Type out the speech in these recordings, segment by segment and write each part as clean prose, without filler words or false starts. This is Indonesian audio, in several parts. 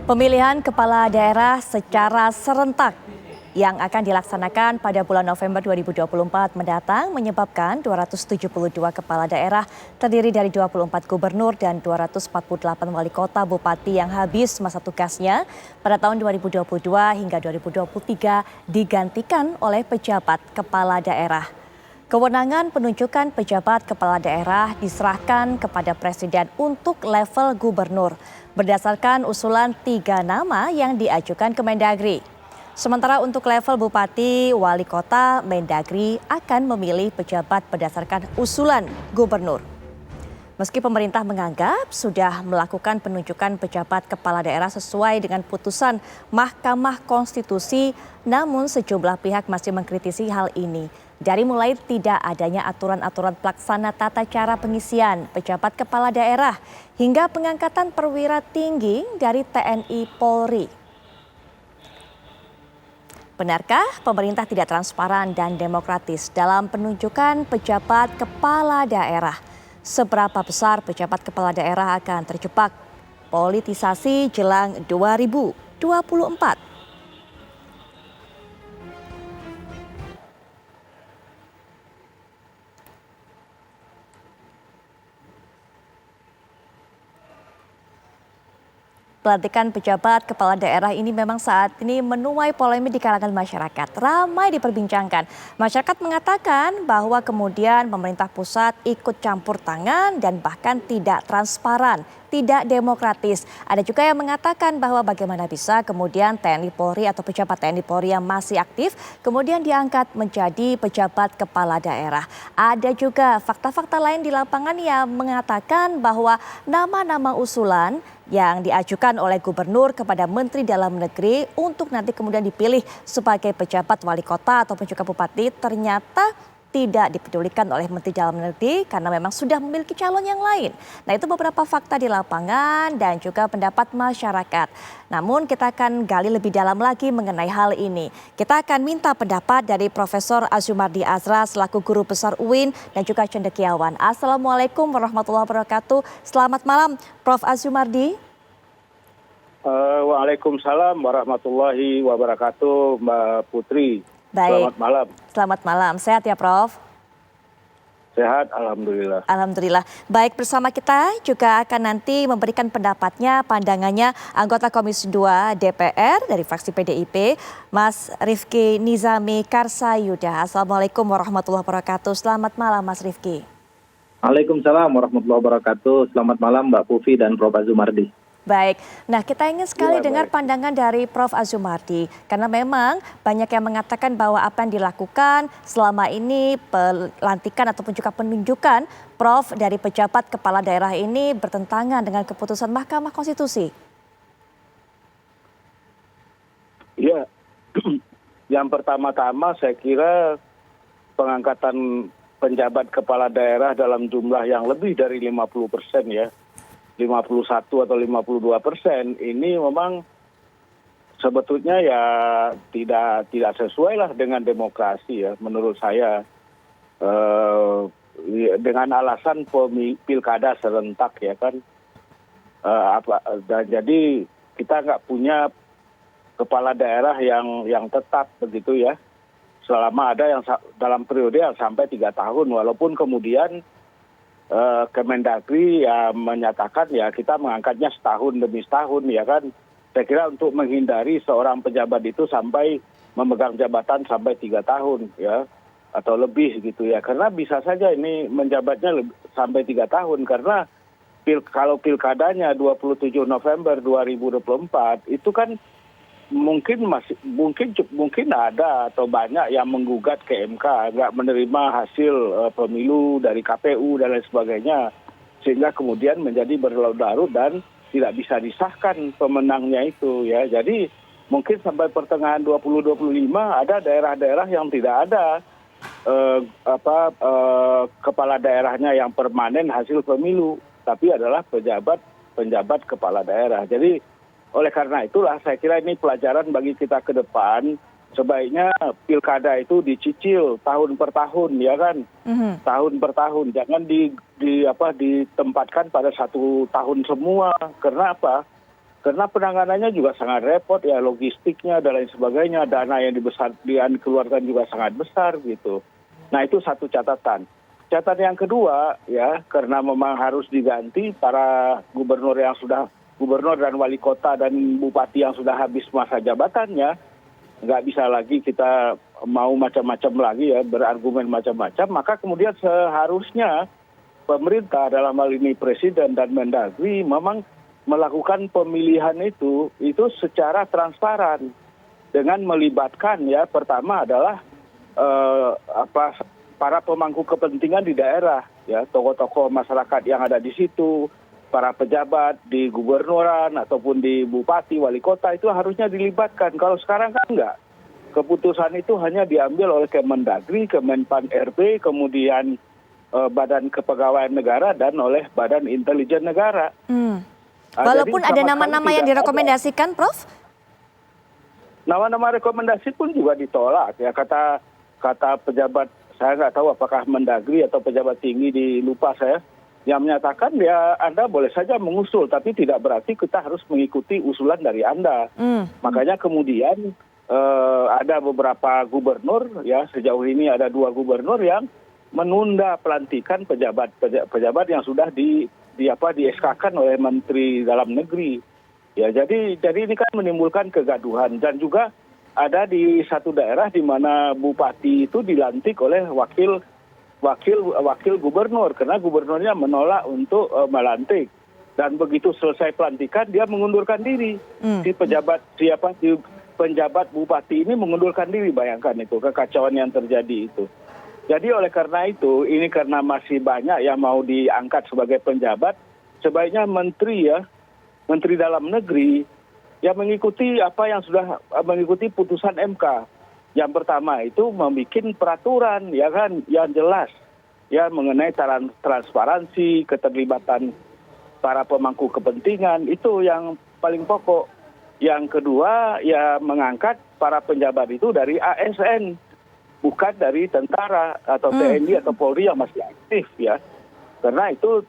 Pemilihan kepala daerah secara serentak yang akan dilaksanakan pada bulan November 2024 mendatang menyebabkan 272 kepala daerah terdiri dari 24 gubernur dan 248 wali kota bupati yang habis masa tugasnya pada tahun 2022 hingga 2023 digantikan oleh pejabat kepala daerah. Kewenangan penunjukan pejabat kepala daerah diserahkan kepada Presiden untuk level gubernur berdasarkan usulan 3 nama yang diajukan ke Mendagri. Sementara untuk level bupati, wali kota, Mendagri akan memilih pejabat berdasarkan usulan gubernur. Meski pemerintah menganggap sudah melakukan penunjukan pejabat kepala daerah sesuai dengan putusan Mahkamah Konstitusi, namun sejumlah pihak masih mengkritisi hal ini. Dari mulai tidak adanya aturan-aturan pelaksana tata cara pengisian pejabat kepala daerah hingga pengangkatan perwira tinggi dari TNI Polri. Benarkah pemerintah tidak transparan dan demokratis dalam penunjukan pejabat kepala daerah? Seberapa besar pejabat kepala daerah akan terjebak politisasi jelang 2024? Pelantikan pejabat kepala daerah ini memang saat ini menuai polemik di kalangan masyarakat. Ramai diperbincangkan. Masyarakat mengatakan bahwa kemudian pemerintah pusat ikut campur tangan dan bahkan tidak transparan, tidak demokratis. Ada juga yang mengatakan bahwa bagaimana bisa kemudian TNI Polri atau pejabat TNI Polri yang masih aktif kemudian diangkat menjadi pejabat kepala daerah. Ada juga fakta-fakta lain di lapangan yang mengatakan bahwa nama-nama usulan yang diajukan oleh gubernur kepada Menteri Dalam Negeri untuk nanti kemudian dipilih sebagai pejabat wali kota ataupun juga bupati ternyata tidak dipedulikan oleh Menteri Dalam Negeri karena memang sudah memiliki calon yang lain. Nah, itu beberapa fakta di lapangan dan juga pendapat masyarakat. Namun kita akan gali lebih dalam lagi mengenai hal ini. Kita akan minta pendapat dari Profesor Azumardi Azra selaku Guru Besar UIN dan juga cendekiawan. Assalamualaikum warahmatullahi wabarakatuh. Selamat malam Prof. Azumardi. Waalaikumsalam warahmatullahi wabarakatuh, Mbak Putri. Baik. Selamat malam. Selamat malam. Sehat ya Prof? Sehat, alhamdulillah. Alhamdulillah. Baik, bersama kita juga akan nanti memberikan pendapatnya, pandangannya anggota Komisi 2 DPR dari fraksi PDIP, Mas Rifki Nizami Karsayuda. Assalamualaikum warahmatullahi wabarakatuh. Selamat malam Mas Rifki. Waalaikumsalam warahmatullahi wabarakatuh. Selamat malam Mbak Pufi dan Prof. Azumardi. Baik, nah kita ingin sekali dengar pandangan dari Prof. Azumardi. Karena memang banyak yang mengatakan bahwa apa yang dilakukan selama ini pelantikan ataupun juga penunjukan Prof dari pejabat kepala daerah ini bertentangan dengan keputusan Mahkamah Konstitusi. Ya, yang pertama-tama saya kira pengangkatan penjabat kepala daerah dalam jumlah yang lebih dari 50% ya. 51 atau 52% ini memang sebetulnya ya tidak sesuai lah dengan demokrasi ya menurut saya, dengan alasan pilkada serentak ya kan, dan jadi kita nggak punya kepala daerah yang tetap begitu ya, selama ada yang dalam periode yang sampai 3 tahun walaupun kemudian Kemendagri ya menyatakan ya kita mengangkatnya setahun demi setahun ya kan. Saya kira untuk menghindari seorang pejabat itu sampai memegang jabatan sampai 3 tahun ya atau lebih gitu ya, karena bisa saja ini menjabatnya sampai 3 tahun karena kalau pilkadanya 27 November 2024 itu kan mungkin ada atau banyak yang menggugat ke MK nggak menerima hasil pemilu dari KPU dan lain sebagainya sehingga kemudian menjadi berlarut-larut dan tidak bisa disahkan pemenangnya itu ya. Jadi mungkin sampai pertengahan 2025 ada daerah-daerah yang tidak ada kepala daerahnya yang permanen hasil pemilu tapi adalah penjabat kepala daerah. Jadi oleh karena itulah saya kira ini pelajaran bagi kita ke depan. Sebaiknya pilkada itu dicicil tahun per tahun ya kan, tahun per tahun, jangan ditempatkan pada 1 tahun semua. Karena apa? Karena penanganannya juga sangat repot ya, logistiknya dan lain sebagainya, dana yang dikeluarkan juga sangat besar gitu. Nah itu satu catatan. Catatan yang kedua ya, karena memang harus diganti para gubernur dan wali kota dan bupati yang sudah habis masa jabatannya, nggak bisa lagi kita mau macam-macam lagi ya, berargumen macam-macam, maka kemudian seharusnya pemerintah dalam hal ini Presiden dan Mendagri memang melakukan pemilihan itu secara transparan dengan melibatkan ya, pertama adalah para pemangku kepentingan di daerah ya, tokoh-tokoh masyarakat yang ada di situ, para pejabat di gubernuran ataupun di bupati wali kota itu harusnya dilibatkan. Kalau sekarang kan enggak, keputusan itu hanya diambil oleh Kemendagri, Kemenpan RB, kemudian Badan Kepegawaian Negara dan oleh Badan Intelijen Negara. Walaupun Jadi ada sama nama-nama sekali yang tidak direkomendasikan, Prof? Nama-nama rekomendasi pun juga ditolak ya, kata pejabat, saya nggak tahu apakah Mendagri atau pejabat tinggi, lupa saya, yang menyatakan ya Anda boleh saja mengusul, tapi tidak berarti kita harus mengikuti usulan dari Anda. Makanya kemudian ada beberapa gubernur ya, sejauh ini ada 2 gubernur yang menunda pelantikan pejabat yang sudah di SK-kan oleh Menteri Dalam Negeri. Ya, jadi ini kan menimbulkan kegaduhan, dan juga ada di satu daerah di mana bupati itu dilantik oleh wakil gubernur karena gubernurnya menolak untuk melantik, dan begitu selesai pelantikan dia mengundurkan diri. Si penjabat bupati ini mengundurkan diri, bayangkan itu kekacauan yang terjadi itu. Jadi oleh karena itu, ini karena masih banyak yang mau diangkat sebagai penjabat, sebaiknya Menteri Dalam Negeri yang mengikuti mengikuti putusan MK. Yang pertama itu membuat peraturan ya kan yang jelas ya mengenai transparansi, keterlibatan para pemangku kepentingan, itu yang paling pokok. Yang kedua ya mengangkat para penjabat itu dari ASN, bukan dari tentara atau TNI atau Polri yang masih aktif ya. Karena itu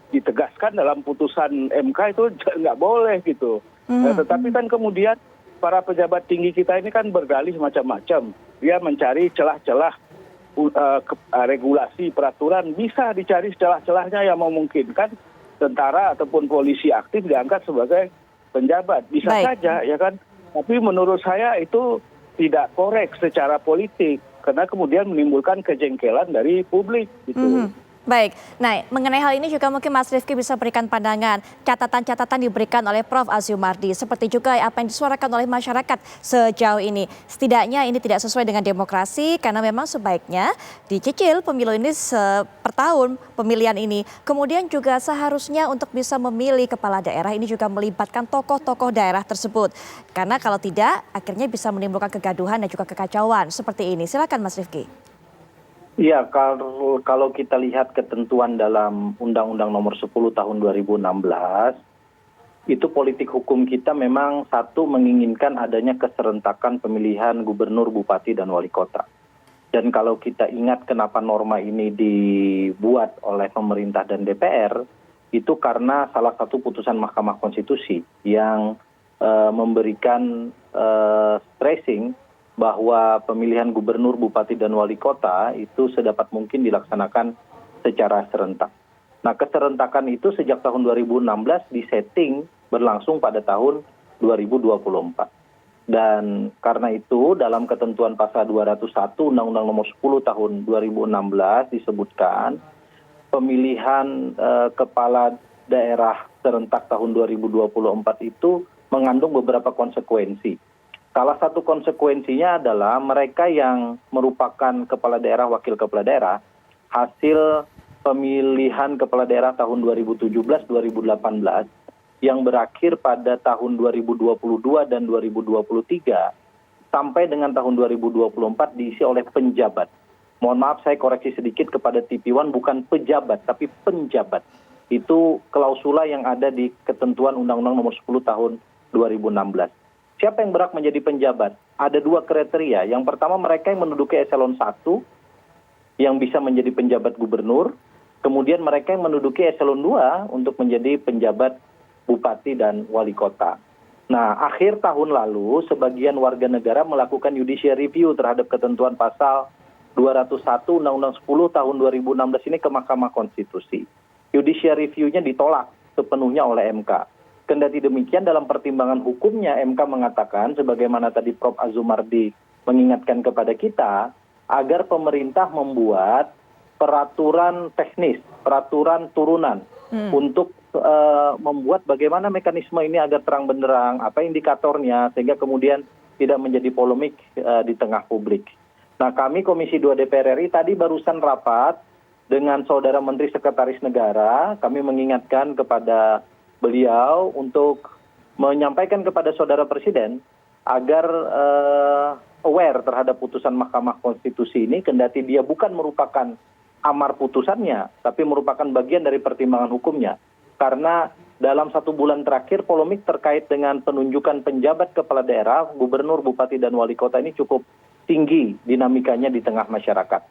ditegaskan dalam putusan MK itu nggak boleh gitu. Tetapi kan kemudian para pejabat tinggi kita ini kan berdalih macam-macam. Dia mencari celah-celah regulasi peraturan, bisa dicari celah-celahnya yang memungkinkan tentara ataupun polisi aktif diangkat sebagai penjabat. Bisa saja ya kan. Tapi menurut saya itu tidak korek secara politik, karena kemudian menimbulkan kejengkelan dari publik gitu. Baik, nah mengenai hal ini juga mungkin Mas Rifki bisa berikan pandangan, catatan-catatan diberikan oleh Prof. Azumardi, seperti juga apa yang disuarakan oleh masyarakat sejauh ini. Setidaknya ini tidak sesuai dengan demokrasi, karena memang sebaiknya dicicil pemilu ini per tahun pemilihan ini. Kemudian juga seharusnya untuk bisa memilih kepala daerah ini juga melibatkan tokoh-tokoh daerah tersebut. Karena kalau tidak, akhirnya bisa menimbulkan kegaduhan dan juga kekacauan seperti ini. Silakan Mas Rifki. Iya, kalau kita lihat ketentuan dalam Undang-Undang Nomor 10 Tahun 2016, itu politik hukum kita memang satu menginginkan adanya keserentakan pemilihan gubernur, bupati, dan wali kota. Dan kalau kita ingat kenapa norma ini dibuat oleh pemerintah dan DPR, itu karena salah satu putusan Mahkamah Konstitusi yang memberikan stressing bahwa pemilihan gubernur, bupati, dan wali kota itu sedapat mungkin dilaksanakan secara serentak. Nah, keserentakan itu sejak tahun 2016 disetting berlangsung pada tahun 2024. Dan karena itu dalam ketentuan pasal 201 Undang-Undang Nomor 10 Tahun 2016 disebutkan pemilihan kepala daerah serentak tahun 2024 itu mengandung beberapa konsekuensi. Salah satu konsekuensinya adalah mereka yang merupakan kepala daerah, wakil kepala daerah, hasil pemilihan kepala daerah tahun 2017-2018 yang berakhir pada tahun 2022 dan 2023 sampai dengan tahun 2024 diisi oleh penjabat. Mohon maaf saya koreksi sedikit kepada TV1, bukan pejabat tapi penjabat. Itu klausula yang ada di ketentuan Undang-Undang Nomor 10 Tahun 2016. Siapa yang berhak menjadi penjabat? Ada 2 kriteria. Yang pertama mereka yang menduduki eselon 1 yang bisa menjadi penjabat gubernur. Kemudian mereka yang menduduki eselon 2 untuk menjadi penjabat bupati dan wali kota. Nah, akhir tahun lalu sebagian warga negara melakukan judicial review terhadap ketentuan pasal 201 Undang-Undang 10 tahun 2016 ini ke Mahkamah Konstitusi. Judicial review-nya ditolak sepenuhnya oleh MK. Kendati demikian dalam pertimbangan hukumnya MK mengatakan sebagaimana tadi Prof. Azumardi mengingatkan kepada kita agar pemerintah membuat peraturan teknis, peraturan turunan untuk membuat bagaimana mekanisme ini agar terang benderang, apa indikatornya sehingga kemudian tidak menjadi polemik di tengah publik. Nah, kami Komisi 2 DPR RI tadi barusan rapat dengan Saudara Menteri Sekretaris Negara, kami mengingatkan kepada beliau untuk menyampaikan kepada Saudara Presiden agar aware terhadap putusan Mahkamah Konstitusi ini, kendati dia bukan merupakan amar putusannya, tapi merupakan bagian dari pertimbangan hukumnya. Karena dalam 1 bulan terakhir polemik terkait dengan penunjukan penjabat kepala daerah, gubernur, bupati, dan wali kota ini cukup tinggi dinamikanya di tengah masyarakat.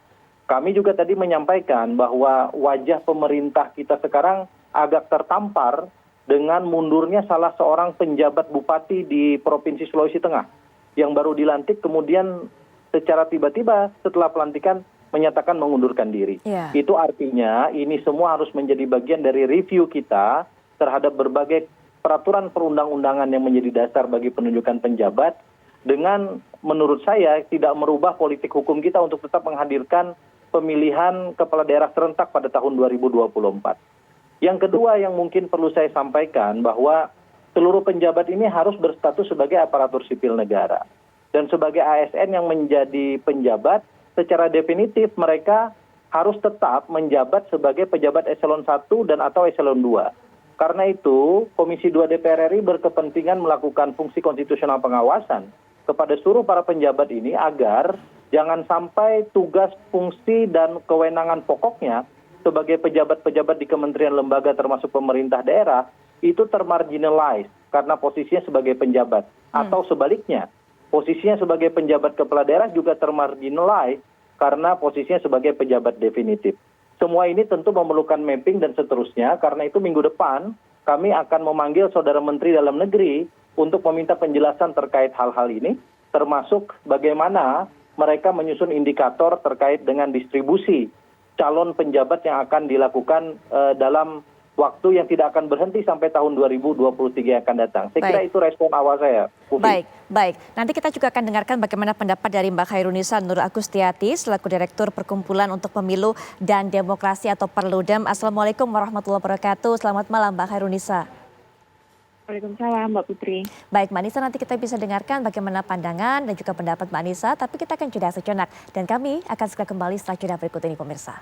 Kami juga tadi menyampaikan bahwa wajah pemerintah kita sekarang agak tertampar dengan mundurnya salah seorang penjabat bupati di Provinsi Sulawesi Tengah yang baru dilantik kemudian secara tiba-tiba setelah pelantikan menyatakan mengundurkan diri. Itu artinya ini semua harus menjadi bagian dari review kita terhadap berbagai peraturan perundang-undangan yang menjadi dasar bagi penunjukan penjabat dengan menurut saya tidak merubah politik hukum kita untuk tetap menghadirkan pemilihan kepala daerah serentak pada tahun 2024. Yang kedua yang mungkin perlu saya sampaikan bahwa seluruh penjabat ini harus berstatus sebagai aparatur sipil negara. Dan sebagai ASN yang menjadi penjabat, secara definitif mereka harus tetap menjabat sebagai pejabat eselon 1 dan atau eselon 2. Karena itu, Komisi 2 DPR RI berkepentingan melakukan fungsi konstitusional pengawasan kepada seluruh para penjabat ini agar jangan sampai tugas, fungsi, dan kewenangan pokoknya sebagai pejabat-pejabat di kementerian lembaga termasuk pemerintah daerah itu termarginalize karena posisinya sebagai penjabat. Atau sebaliknya, posisinya sebagai penjabat kepala daerah juga termarginalize karena posisinya sebagai pejabat definitif. Semua ini tentu memerlukan mapping dan seterusnya, karena itu minggu depan kami akan memanggil Saudara Menteri Dalam Negeri untuk meminta penjelasan terkait hal-hal ini, termasuk bagaimana mereka menyusun indikator terkait dengan distribusi calon penjabat yang akan dilakukan dalam waktu yang tidak akan berhenti sampai tahun 2023 yang akan datang. Saya kira itu respon awal saya. Baik. Nanti kita juga akan dengarkan bagaimana pendapat dari Mbak Khairunisa Nur Agustiati selaku Direktur Perkumpulan untuk Pemilu dan Demokrasi atau Perludem. Assalamualaikum warahmatullahi wabarakatuh. Selamat malam Mbak Khairunisa. Waalaikumsalam Mbak Putri. Baik Mbak Anissa, nanti kita bisa dengarkan bagaimana pandangan dan juga pendapat Mbak Anissa, tapi kita akan jeda sejenak dan kami akan segera kembali setelah jeda berikut ini pemirsa.